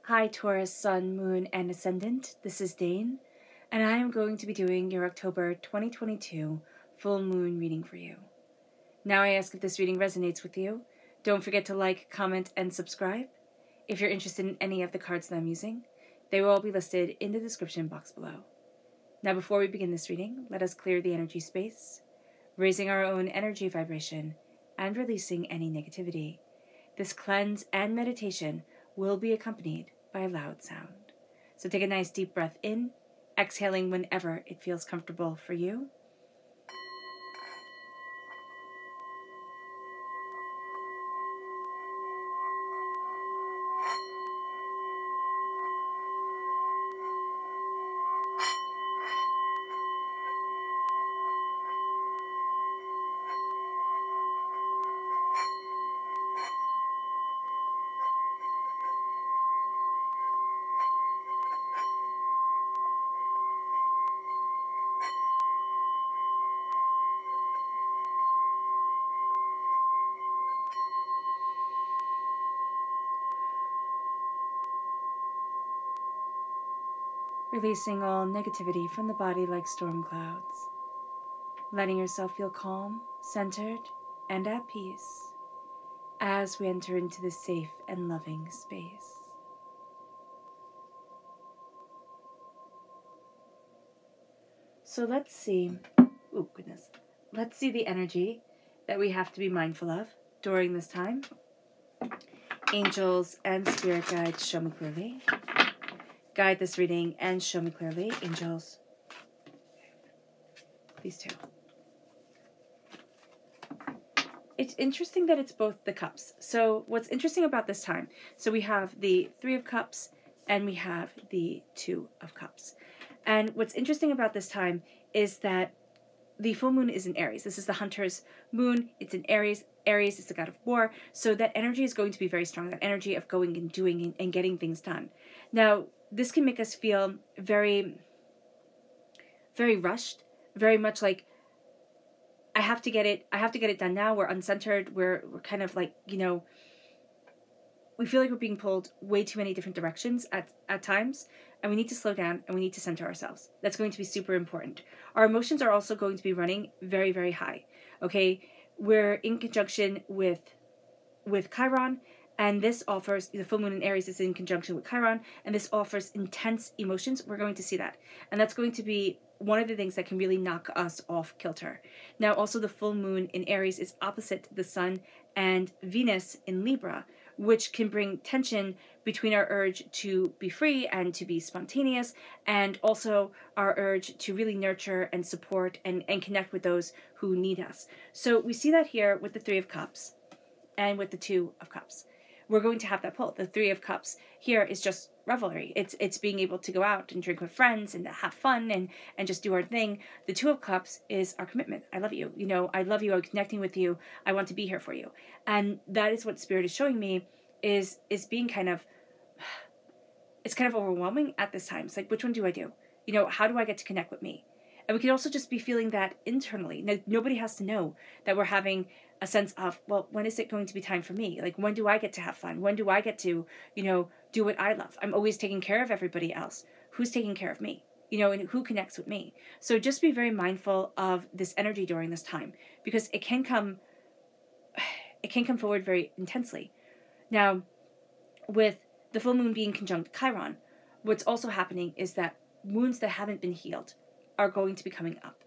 Hi Taurus, Sun, Moon, and Ascendant. This is Dane, and I am going to be doing your October 2022 full moon reading for you. Now I ask if this reading resonates with you. Don't forget to like, comment, and subscribe. If you're interested in any of the cards that I'm using, they will all be listed in the description box below. Now before we begin this reading, let us clear the energy space, raising our own energy vibration and releasing any negativity. This cleanse and meditation will be accompanied by a loud sound. So take a nice deep breath in, exhaling whenever it feels comfortable for you. Releasing all negativity from the body like storm clouds. Letting yourself feel calm, centered, and at peace as we enter into this safe and loving space. So let's see, let's see the energy that we have to be mindful of during this time. Angels and spirit guides, show me clearly. Guide this reading and show me clearly. Angels. These two. It's interesting that it's both the cups. So what's interesting about this time, so we have the Three of Cups and we have the Two of Cups. And what's interesting about this time is that the full moon is in Aries. This is the hunter's moon. It's in Aries. Aries is the god of war. So that energy is going to be very strong, that energy of going and doing and getting things done. Now, this can make us feel very, very rushed, very much like, I have to get it done now. We're uncentered. We're kind of like, we feel like we're being pulled way too many different directions at times, and we need to slow down and we need to center ourselves. That's going to be super important. Our emotions are also going to be running very, very high. Okay, we're in conjunction with Chiron, and this offers, the full moon in Aries is in conjunction with Chiron, and this offers intense emotions. We're going to see that, and that's going to be one of the things that can really knock us off kilter. Now, also the full moon in Aries is opposite the Sun and Venus in Libra, which can bring tension between our urge to be free and to be spontaneous, and also our urge to really nurture and support and connect with those who need us. So we see that here with the Three of Cups and with the Two of Cups. We're going to have that pull. The Three of Cups here is just revelry. It's being able to go out and drink with friends and have fun and just do our thing. The Two of Cups is our commitment. I love you. I love you. I'm connecting with you. I want to be here for you. And that is what Spirit is showing me is being kind of, it's kind of overwhelming at this time. It's like, which one do I do? How do I get to connect with me? And we can also just be feeling that internally. Now, nobody has to know that we're having a sense of, well, when is it going to be time for me? Like, when do I get to have fun? When do I get to, do what I love? I'm always taking care of everybody else. Who's taking care of me? And who connects with me? So just be very mindful of this energy during this time, because it can come forward very intensely. Now, with the full moon being conjunct Chiron, what's also happening is that wounds that haven't been healed are going to be coming up.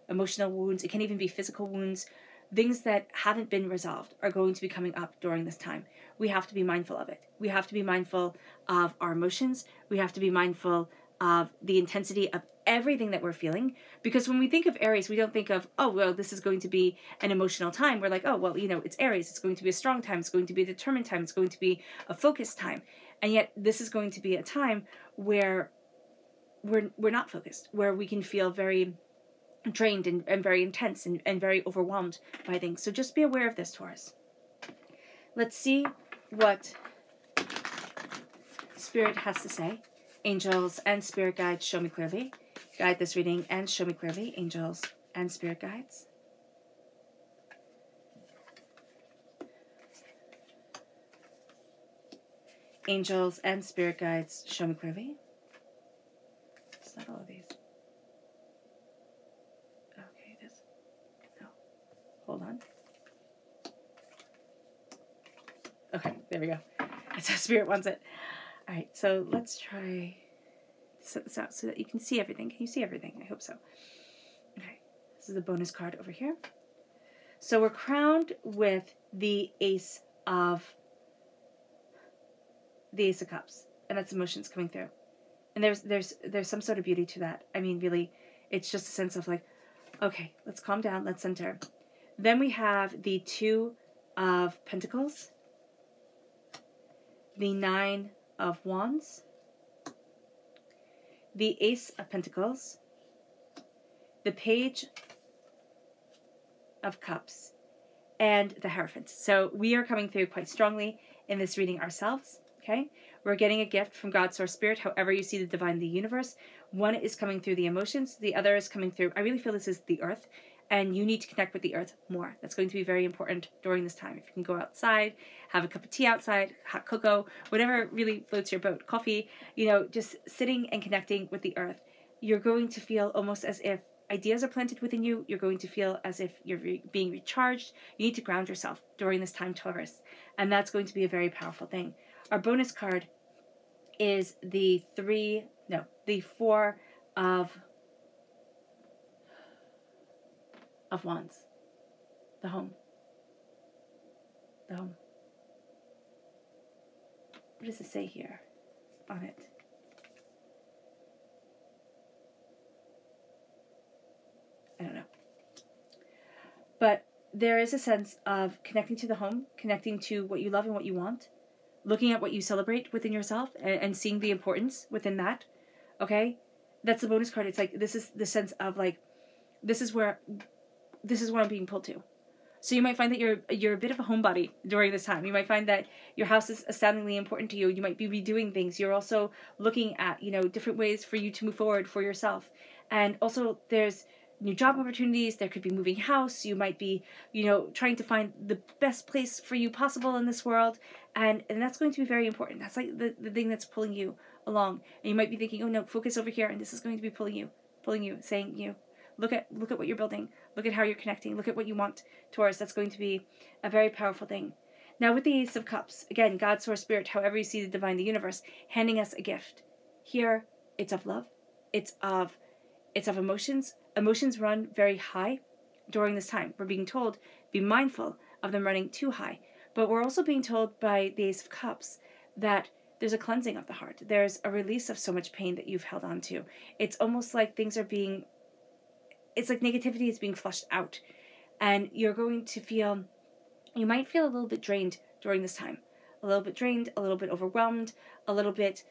Emotional wounds, it can even be physical wounds. Things that haven't been resolved are going to be coming up during this time. We have to be mindful of it. We have to be mindful of our emotions. We have to be mindful of the intensity of everything that we're feeling. Because when we think of Aries, we don't think of, oh, well, this is going to be an emotional time. We're like, oh, well, it's Aries. It's going to be a strong time. It's going to be a determined time. It's going to be a focused time. And yet this is going to be a time where we're not focused, where we can feel very drained and very intense and very overwhelmed by things. So just be aware of this, Taurus. Let's see what Spirit has to say. Angels and spirit guides, show me clearly. Guide this reading and show me clearly. Angels and spirit guides. angels, and spirit guides show me clearly. It's not all of these. Okay, this. No. Hold on. Okay, there we go. That's how spirit wants it. All right, so let's try to set this out so that you can see everything. Can you see everything? I hope so. Okay, this is a bonus card over here. So we're crowned with the Ace of Cups, and that's emotions coming through. And there's some sort of beauty to that. I mean, really, it's just a sense of like, okay, let's calm down, let's center. Then we have the Two of Pentacles, the Nine of Wands, the Ace of Pentacles, the Page of Cups, and the Hierophant. So we are coming through quite strongly in this reading ourselves, okay? We're getting a gift from God, Source, Spirit, however you see the divine, the universe. One is coming through the emotions, the other is coming through, I really feel this is the earth, and you need to connect with the earth more. That's going to be very important during this time. If you can go outside, have a cup of tea outside, hot cocoa, whatever really floats your boat, coffee, you know, just sitting and connecting with the earth. You're going to feel almost as if ideas are planted within you. You're going to feel as if you're being recharged. You need to ground yourself during this time, Taurus. And that's going to be a very powerful thing. Our bonus card is the Four of Wands. The home. The home. What does it say here on it? I don't know. But there is a sense of connecting to the home, connecting to what you love and what you want, looking at what you celebrate within yourself and seeing the importance within that. Okay? That's the bonus card. It's like, this is the sense of like, this is where I'm being pulled to. So you might find that you're a bit of a homebody during this time. You might find that your house is astoundingly important to you. You might be redoing things. You're also looking at, you know, different ways for you to move forward for yourself. And also there's new job opportunities. There could be moving house. You might be, you know, trying to find the best place for you possible in this world. And that's going to be very important. That's like the thing that's pulling you along. And you might be thinking, oh no, focus over here. And this is going to be pulling you, saying, you know, look at what you're building. Look at how you're connecting. Look at what you want, Taurus. That's going to be a very powerful thing. Now with the Ace of Cups, again, God, Source, Spirit, however you see the divine, the universe, handing us a gift. Here, it's of love. It's of emotions. Emotions run very high during this time. We're being told, be mindful of them running too high. But we're also being told by the Ace of Cups that there's a cleansing of the heart. There's a release of so much pain that you've held on to. It's almost like things are being, it's like negativity is being flushed out. And you're going to feel, you might feel a little bit drained during this time. A little bit drained, a little bit overwhelmed, a little bit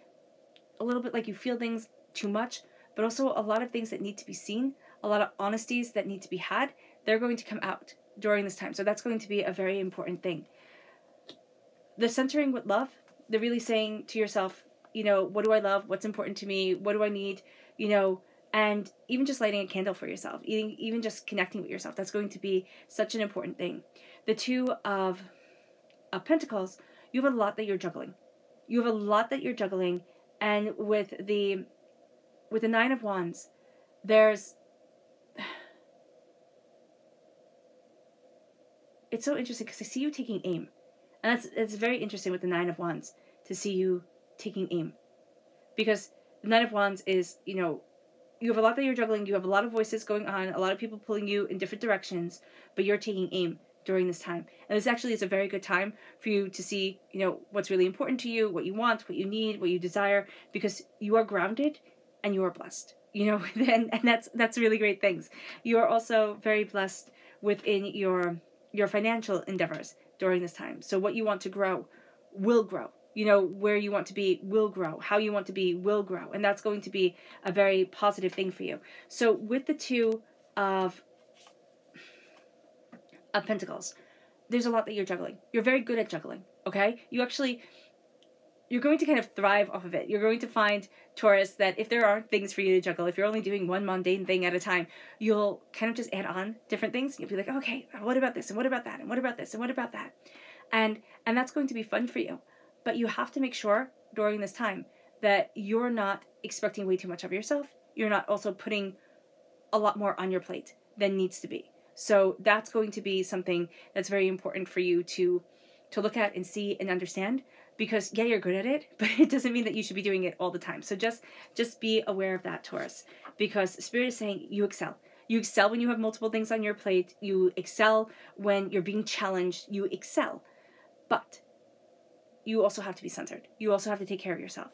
like you feel things too much, but also a lot of things that need to be seen, a lot of honesties that need to be had, they're going to come out during this time. So that's going to be a very important thing. The centering with love, the really saying to yourself, you know, what do I love? What's important to me? What do I need? You know, and even just lighting a candle for yourself, even just connecting with yourself, that's going to be such an important thing. The Two of Pentacles, you have a lot that you're juggling. You have a lot that you're juggling, and with the Nine of Wands, there's, it's so interesting because I see you taking aim. And it's very interesting with the Nine of Wands to see you taking aim. Because the Nine of Wands is, you know, you have a lot that you're juggling, you have a lot of voices going on, a lot of people pulling you in different directions, but you're taking aim during this time. And this actually is a very good time for you to see, you know, what's really important to you, what you want, what you need, what you desire, because you are grounded and you are blessed. You know, and that's really great things. You are also very blessed within your financial endeavors during this time. So what you want to grow will grow. You know, where you want to be will grow. How you want to be will grow. And that's going to be a very positive thing for you. So with the Two of Pentacles, there's a lot that you're juggling. You're very good at juggling, okay? You're going to kind of thrive off of it. You're going to find, Taurus, that if there aren't things for you to juggle, if you're only doing one mundane thing at a time, you'll kind of just add on different things. You'll be like, okay, what about this? And what about that? And what about this? And what about that? And that's going to be fun for you. But you have to make sure during this time that you're not expecting way too much of yourself. You're not also putting a lot more on your plate than needs to be. So that's going to be something that's very important for you to look at and see and understand, because yeah, you're good at it, but it doesn't mean that you should be doing it all the time. So just be aware of that, Taurus, because Spirit is saying you excel. You excel when you have multiple things on your plate. You excel when you're being challenged. You excel. But you also have to be centered. You also have to take care of yourself.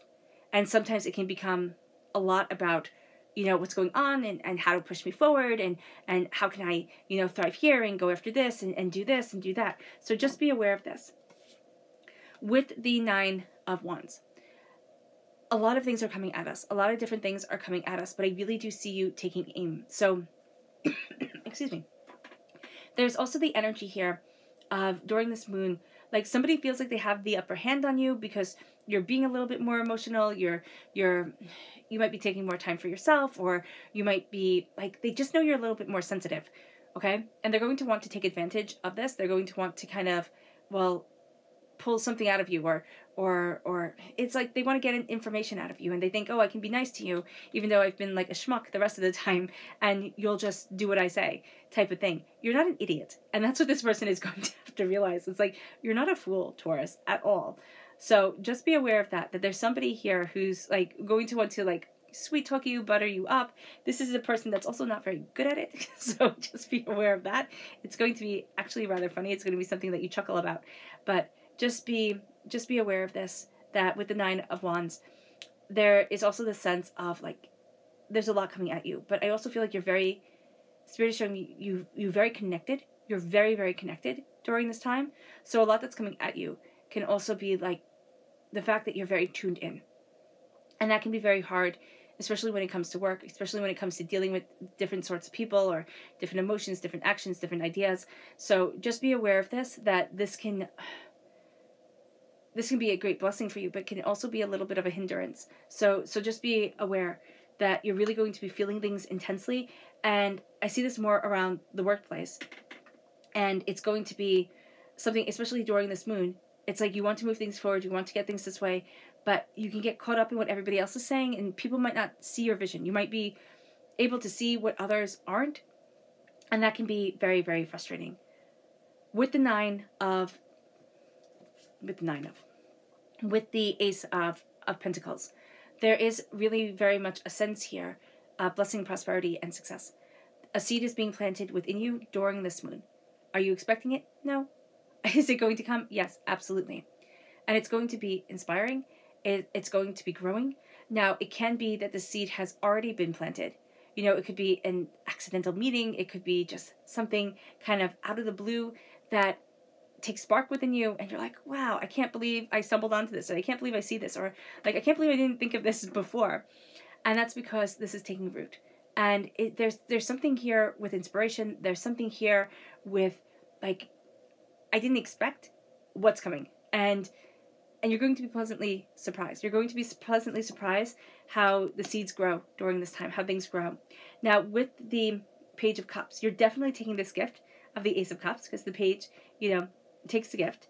And sometimes it can become a lot about, what's going on and how to push me forward and how can I, thrive here and go after this and do this and do that. So just be aware of this. With the 9 of Wands, a lot of things are coming at us. A lot of different things are coming at us, but I really do see you taking aim. So, excuse me. There's also the energy here of during this moon, like somebody feels like they have the upper hand on you because you're being a little bit more emotional. You might be taking more time for yourself, or you might be like, they just know you're a little bit more sensitive. Okay. And they're going to want to take advantage of this. They're going to want to kind of, pull something out of you, or it's like they want to get information out of you, and they think, oh, I can be nice to you even though I've been like a schmuck the rest of the time, and you'll just do what I say, type of thing. You're not an idiot, and that's what this person is going to have to realize. It's like, you're not a fool, Taurus, at all. So just be aware of that there's somebody here who's like going to want to like sweet talk you, butter you up. This is a person that's also not very good at it, so just be aware of that. It's going to be actually rather funny. It's going to be something that you chuckle about, but just be aware of this, that with the 9 of Wands, there is also the sense of like, there's a lot coming at you, but I also feel like Spirit is showing me you very connected. You're very, very connected during this time. So a lot that's coming at you can also be like the fact that you're very tuned in. And that can be very hard, especially when it comes to work, especially when it comes to dealing with different sorts of people or different emotions, different actions, different ideas. So just be aware of this, that this can be a great blessing for you, but can also be a little bit of a hindrance. So just be aware that you're really going to be feeling things intensely. And I see this more around the workplace. And it's going to be something, especially during this moon, it's like you want to move things forward, you want to get things this way, but you can get caught up in what everybody else is saying, and people might not see your vision. You might be able to see what others aren't, and that can be very, very frustrating. With the Ace of Pentacles, there is really very much a sense here of blessing, prosperity, and success. A seed is being planted within you during this moon. Are you expecting it? No. Is it going to come? Yes, absolutely. And it's going to be inspiring. It's going to be growing. Now, it can be that the seed has already been planted. It could be an accidental meeting. It could be just something kind of out of the blue that takes spark within you, and you're like, wow, I can't believe I stumbled onto this, or I can't believe I see this, or like, I can't believe I didn't think of this before. And that's because this is taking root. And there's something here with inspiration. There's something here with like, I didn't expect what's coming. And you're going to be pleasantly surprised. You're going to be pleasantly surprised how the seeds grow during this time, how things grow. Now, with the Page of Cups, you're definitely taking this gift of the Ace of Cups, because the page, takes the gift.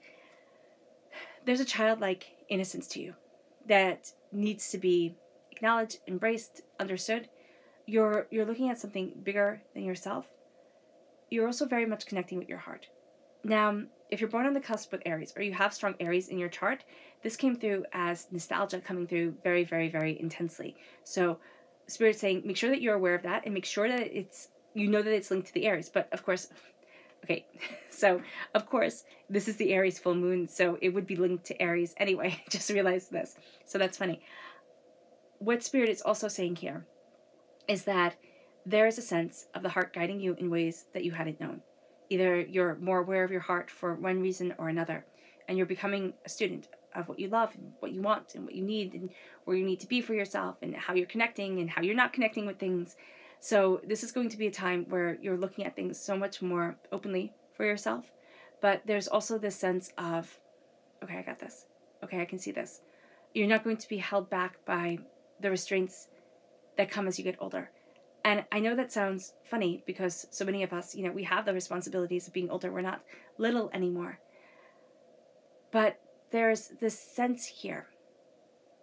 There's a childlike innocence to you that needs to be acknowledged, embraced, understood. You're looking at something bigger than yourself. You're also very much connecting with your heart. Now, if you're born on the cusp with Aries, or you have strong Aries in your chart, this came through as nostalgia coming through very, very, very intensely. So Spirit's saying, make sure that you're aware of that, and make sure that that it's linked to the Aries. But of course, okay, so of course, this is the Aries full moon, so it would be linked to Aries anyway. I just realized this. So that's funny. What Spirit is also saying here is that there is a sense of the heart guiding you in ways that you hadn't known. Either you're more aware of your heart for one reason or another, and you're becoming a student of what you love and what you want and what you need and where you need to be for yourself and how you're connecting and how you're not connecting with things. So this is going to be a time where you're looking at things so much more openly for yourself, but there's also this sense of, okay, I got this. Okay, I can see this. You're not going to be held back by the restraints that come as you get older. And I know that sounds funny because so many of us, we have the responsibilities of being older. We're not little anymore. But there's this sense here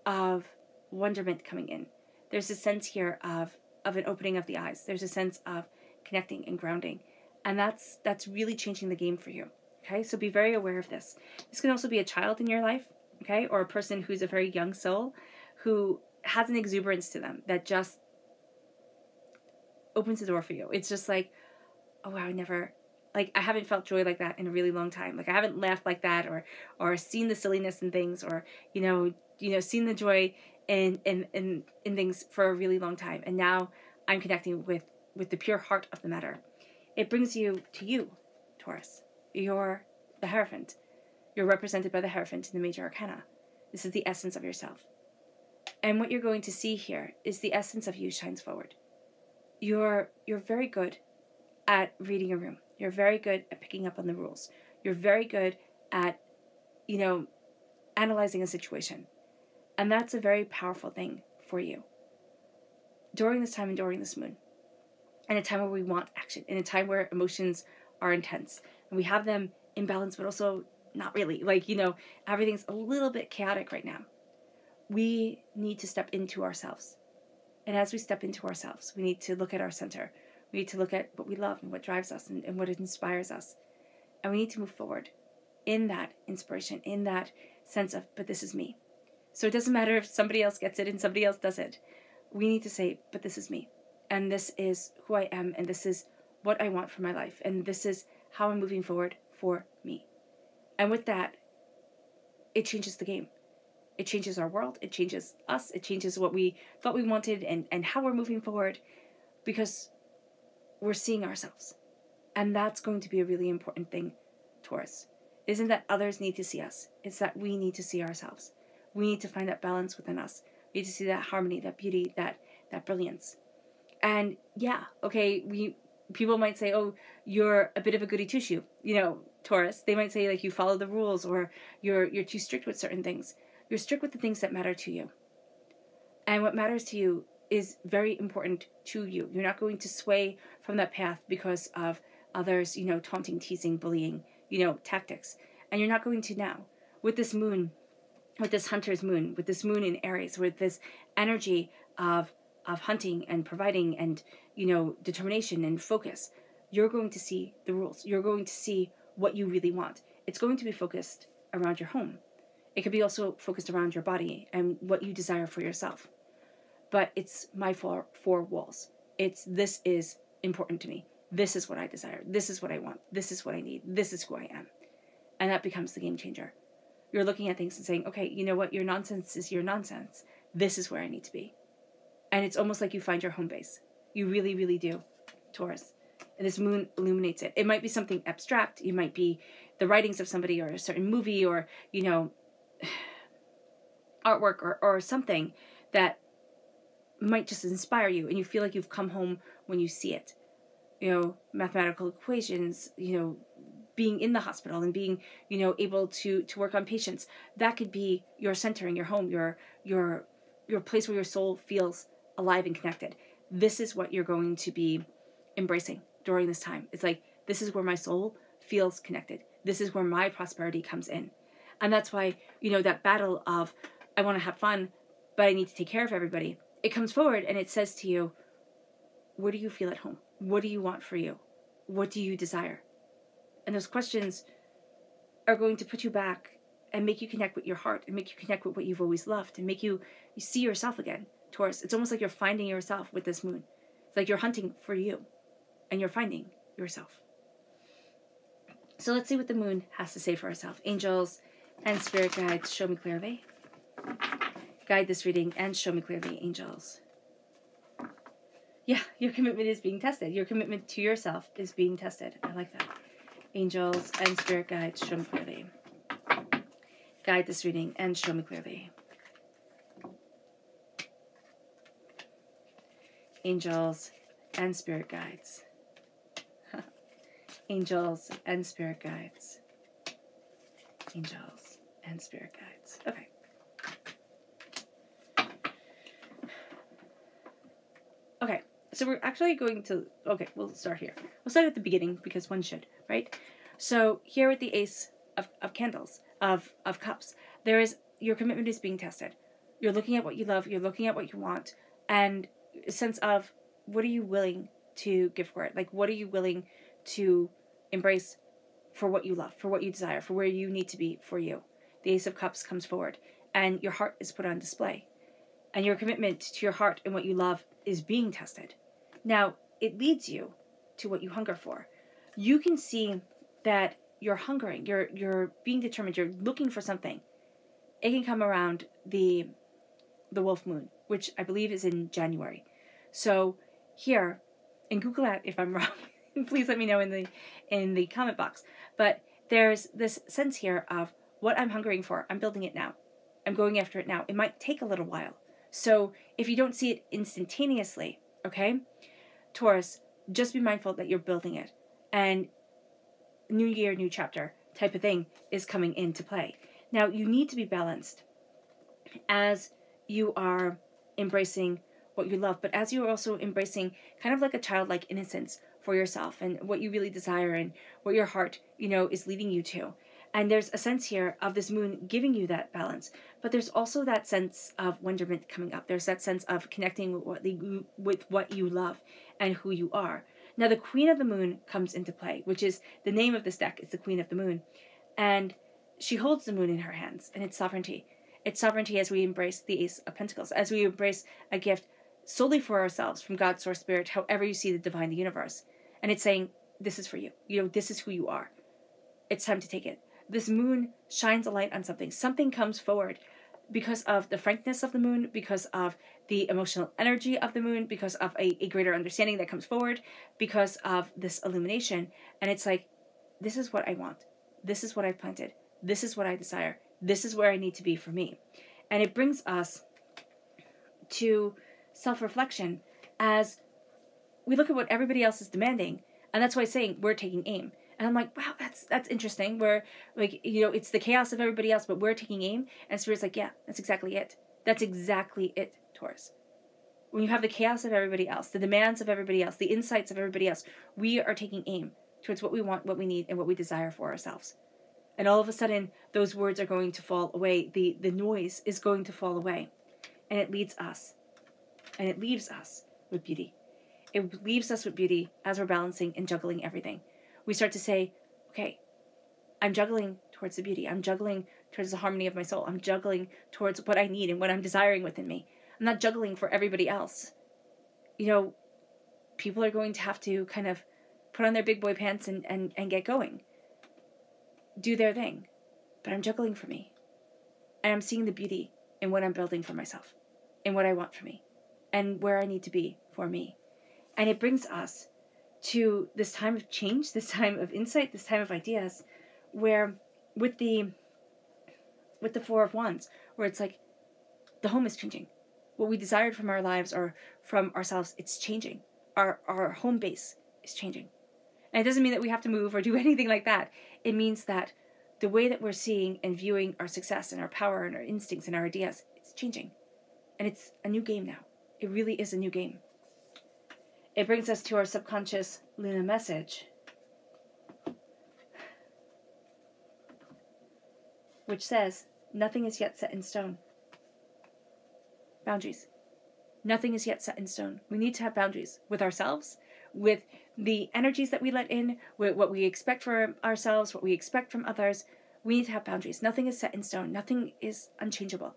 of wonderment coming in. There's a sense here of an opening of the eyes. There's a sense of connecting and grounding. And that's really changing the game for you. Okay, so be very aware of this. This can also be a child in your life, okay, or a person who's a very young soul who has an exuberance to them that just opens the door for you. It's just like, oh wow, I haven't felt joy like that in a really long time. Like I haven't laughed like that, or seen the silliness in things, or seen the joy in things for a really long time. And now I'm connecting with the pure heart of the matter. It brings you to you, Taurus. You're the Hierophant. You're represented by the Hierophant in the Major Arcana. This is the essence of yourself. And what you're going to see here is the essence of you shines forward. You're very good at reading a room. You're very good at picking up on the rules. You're very good at, analyzing a situation. And that's a very powerful thing for you. During this time and during this moon, in a time where we want action, in a time where emotions are intense, and we have them in balance, but also not really. Everything's a little bit chaotic right now. We need to step into ourselves. And as we step into ourselves, we need to look at our center. We need to look at what we love and what drives us and what inspires us. And we need to move forward in that inspiration, in that sense of, but this is me. So it doesn't matter if somebody else gets it and somebody else doesn't. We need to say, but this is me. And this is who I am. And this is what I want for my life. And this is how I'm moving forward for me. And with that, it changes the game. It changes our world. It changes us. It changes what we thought we wanted and how we're moving forward, because we're seeing ourselves. And that's going to be a really important thing, Taurus. It isn't that others need to see us. It's that we need to see ourselves. We need to find that balance within us. We need to see that harmony, that beauty, that brilliance. And yeah, okay, people might say, oh, you're a bit of a goody two-shoe, Taurus. They might say, like, you follow the rules, or you're too strict with certain things. You're strict with the things that matter to you. And what matters to you is very important to you. You're not going to sway from that path because of others, taunting, teasing, bullying, tactics. And you're not going to now. With this moon, with this hunter's moon, with this moon in Aries, with this energy of hunting and providing and, determination and focus, you're going to see the rules. You're going to see what you really want. It's going to be focused around your home. It could be also focused around your body and what you desire for yourself. But it's my four walls. This is important to me. This is what I desire. This is what I want. This is what I need. This is who I am. And that becomes the game changer. You're looking at things and saying, okay, you know what? Your nonsense is your nonsense. This is where I need to be. And it's almost like you find your home base. You really, really do, Taurus. And this moon illuminates it. It might be something abstract. It might be the writings of somebody or a certain movie or, artwork or something that might just inspire you. And you feel like you've come home when you see it. Mathematical equations, being in the hospital and being, able to work on patients. That could be your center in your home, your place where your soul feels alive and connected. This is what you're going to be embracing during this time. It's like, this is where my soul feels connected. This is where my prosperity comes in. And that's why, that battle of, I want to have fun, but I need to take care of everybody. It comes forward and it says to you, where do you feel at home? What do you want for you? What do you desire? And those questions are going to put you back and make you connect with your heart and make you connect with what you've always loved and make you see yourself again, Taurus. It's almost like you're finding yourself with this moon. It's like you're hunting for you and you're finding yourself. So let's see what the moon has to say for herself. Angels and spirit guides, show me clearly. Guide this reading and show me clearly, angels. Yeah, your commitment is being tested. Your commitment to yourself is being tested. I like that. Angels and spirit guides, show me clearly. Guide this reading and show me clearly. Angels and spirit guides. Angels and spirit guides. Angels and spirit guides. Okay. Okay, so we're actually going to, we'll start here. We'll start at the beginning because one should, right? So here with the Ace of Candles, of Cups. There is, your commitment is being tested. You're looking at what you love, you're looking at what you want, and a sense of, what are you willing to give for it? Like, what are you willing to embrace for what you love, for what you desire, for where you need to be for you? The Ace of Cups comes forward, and your heart is put on display. And your commitment to your heart and what you love is being tested. Now, it leads you to what you hunger for. You can see that you're hungering, you're being determined, you're looking for something. It can come around the wolf moon, which I believe is in January. So here, and Google that if I'm wrong, please let me know in the comment box. But there's this sense here of what I'm hungering for. I'm building it now. I'm going after it now. It might take a little while. So if you don't see it instantaneously, okay, Taurus, just be mindful that you're building it. And new year, new chapter type of thing is coming into play. Now, you need to be balanced as you are embracing what you love, but as you are also embracing kind of like a childlike innocence for yourself and what you really desire and what your heart, is leading you to. And there's a sense here of this moon giving you that balance, but there's also that sense of wonderment coming up. There's that sense of connecting with what you love and who you are. Now, the Queen of the Moon comes into play, which is the name of this deck. It's the Queen of the Moon. And she holds the moon in her hands, and it's sovereignty. It's sovereignty as we embrace the Ace of Pentacles, as we embrace a gift solely for ourselves from God, Source, Spirit, however you see the divine, the universe. And it's saying, this is for you. This is who you are. It's time to take it. This moon shines a light on something. Something comes forward because of the frankness of the moon, because of the emotional energy of the moon, because of a greater understanding that comes forward, because of this illumination. And it's like, this is what I want. This is what I've planted. This is what I desire. This is where I need to be for me. And it brings us to self-reflection as we look at what everybody else is demanding. And that's why I'm saying we're taking aim. And I'm like, wow, that's interesting. We're like, it's the chaos of everybody else, but we're taking aim. And Spirit's like, yeah, that's exactly it. That's exactly it, Taurus. When you have the chaos of everybody else, the demands of everybody else, the insights of everybody else, we are taking aim towards what we want, what we need, and what we desire for ourselves. And all of a sudden, those words are going to fall away. The noise is going to fall away. And it leads us. And it leaves us with beauty. It leaves us with beauty as we're balancing and juggling everything. We start to say, okay, I'm juggling towards the beauty. I'm juggling towards the harmony of my soul. I'm juggling towards what I need and what I'm desiring within me. I'm not juggling for everybody else. People are going to have to kind of put on their big boy pants and get going. Do their thing. But I'm juggling for me. And I'm seeing the beauty in what I'm building for myself. In what I want for me. And where I need to be for me. And it brings us to this time of change, this time of insight, this time of ideas, where with the Four of Wands, where it's like the home is changing. What we desired from our lives or from ourselves, it's changing. Our home base is changing. And it doesn't mean that we have to move or do anything like that. It means that the way that we're seeing and viewing our success and our power and our instincts and our ideas, it's changing. And it's a new game now. It really is a new game. It brings us to our subconscious Luna message, which says, nothing is yet set in stone. Boundaries. Nothing is yet set in stone. We need to have boundaries with ourselves, with the energies that we let in, with what we expect for ourselves, what we expect from others. We need to have boundaries. Nothing is set in stone. Nothing is unchangeable.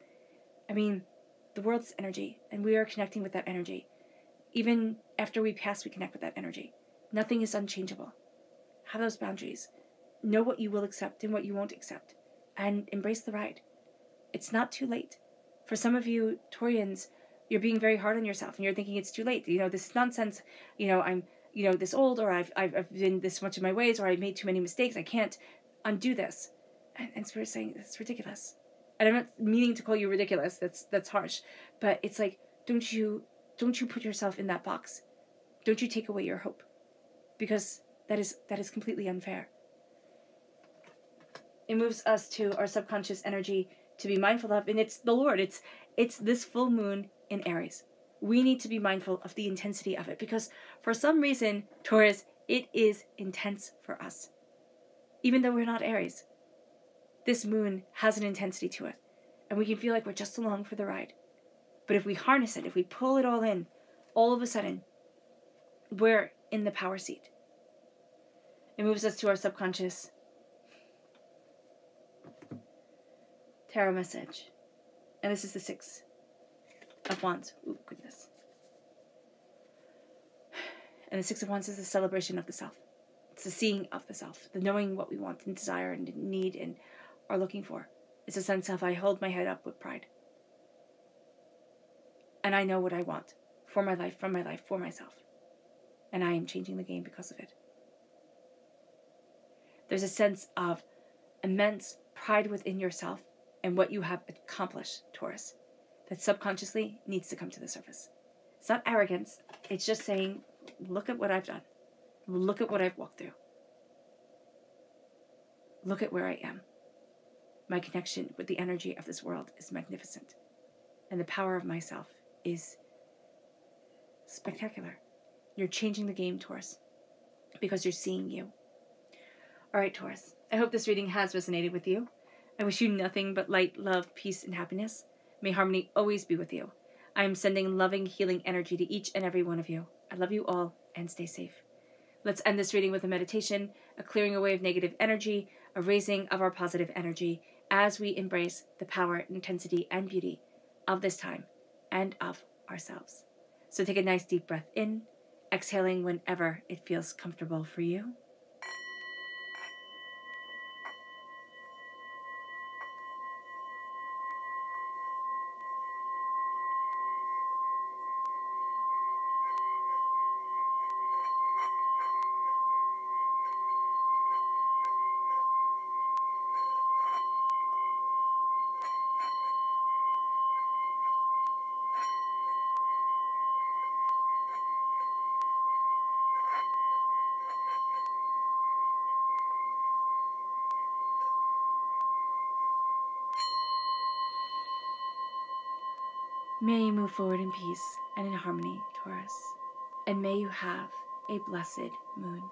I mean, the world is energy, and we are connecting with that energy. Even after we pass, we connect with that energy. Nothing is unchangeable. Have those boundaries. Know what you will accept and what you won't accept. And embrace the ride. It's not too late. For some of you Taurians, you're being very hard on yourself and you're thinking it's too late. This is nonsense. I'm, this old, or I've been this much in my ways, or I made too many mistakes. I can't undo this. And Spirit's saying, that's ridiculous. And I'm not meaning to call you ridiculous. That's harsh. But it's like, don't you put yourself in that box. Don't you take away your hope. Because that is completely unfair. It moves us to our subconscious energy to be mindful of, and it's the Lord. It's this full moon in Aries. We need to be mindful of the intensity of it, because for some reason, Taurus, it is intense for us. Even though we're not Aries. This moon has an intensity to it, and we can feel like we're just along for the ride. But if we harness it, if we pull it all in, all of a sudden, we're in the power seat. It moves us to our subconscious. Tarot message. And this is the Six of Wands. Ooh, goodness. And the Six of Wands is the celebration of the self. It's the seeing of the self, the knowing what we want and desire and need and are looking for. It's a sense of I hold my head up with pride. And I know what I want for my life, from my life, for myself. And I am changing the game because of it. There's a sense of immense pride within yourself and what you have accomplished, Taurus, that subconsciously needs to come to the surface. It's not arrogance. It's just saying, look at what I've done. Look at what I've walked through. Look at where I am. My connection with the energy of this world is magnificent. And the power of myself is spectacular. You're changing the game, Taurus, because you're seeing you. All right, Taurus, I hope this reading has resonated with you. I wish you nothing but light, love, peace, and happiness. May harmony always be with you. I am sending loving, healing energy to each and every one of you. I love you all, and stay safe. Let's end this reading with a meditation, a clearing away of negative energy, a raising of our positive energy as we embrace the power, intensity, and beauty of this time and of ourselves. So take a nice deep breath in, exhaling whenever it feels comfortable for you. May you move forward in peace and in harmony, Taurus, and may you have a blessed moon.